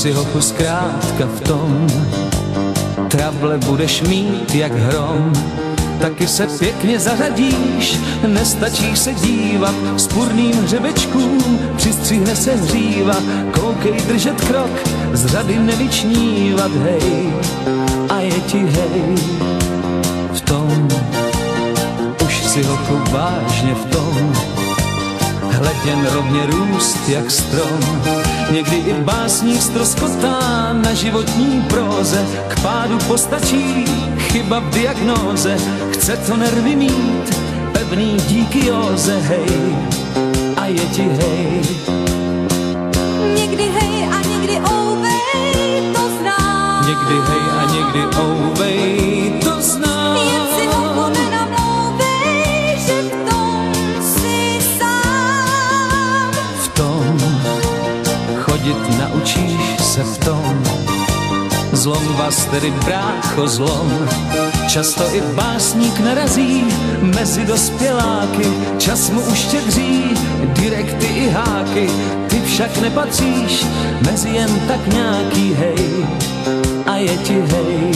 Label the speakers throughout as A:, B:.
A: si hochu zkrátka v tom, trable budeš mít jak hrom. Taky se pěkně zařadíš, nestačíš se dívat, s purným hřebečkům přistřihne se hříva. Koukej držet krok, z řady nevyčnívat, hej, a je ti hej v tom. Už si hochu vážně v tom, hled jen rovně růst jak strom. Někdy i básník ztroskotá na životní próze, k pádu postačí chyba v diagnóze. Chce to nervy mít pevný díky józe, hej, a je ti hej.
B: Někdy hej a někdy ouvej, to znám.
A: Někdy hej a někdy ouvej, to znám.
B: Jen si hochu nenamlouvej, že v tom si sám.
A: V tom chodit naučíš se v tom. Zlom vás tedy, brácho, zlom. Často i básník narazí mezi dospěláky, čas mu uštědří direkty i háky. Ty však nepatříš mezi jen tak nějaký, hej, a je ti hej.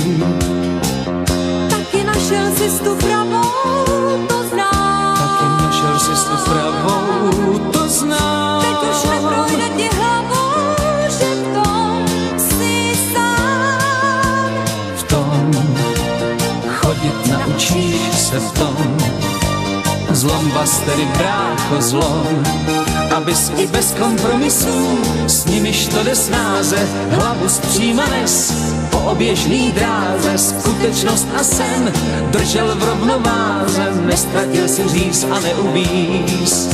B: Taky našel jsi tu pravou, to znám.
A: Taky našel jsi tu pravou, to znám.
B: Teď už neprojde ti hlavou, že v tom si sám.
A: V tom chodit naučíš se v tom. Zlom vás tedy, brácho, zlom. Abys i bez kompromisů, s nimiž to jde snáze, hlavu zpříma nes po oběžný dráze. Skutečnost a sen držel v rovnováze, nestratil si říz a neuvíz.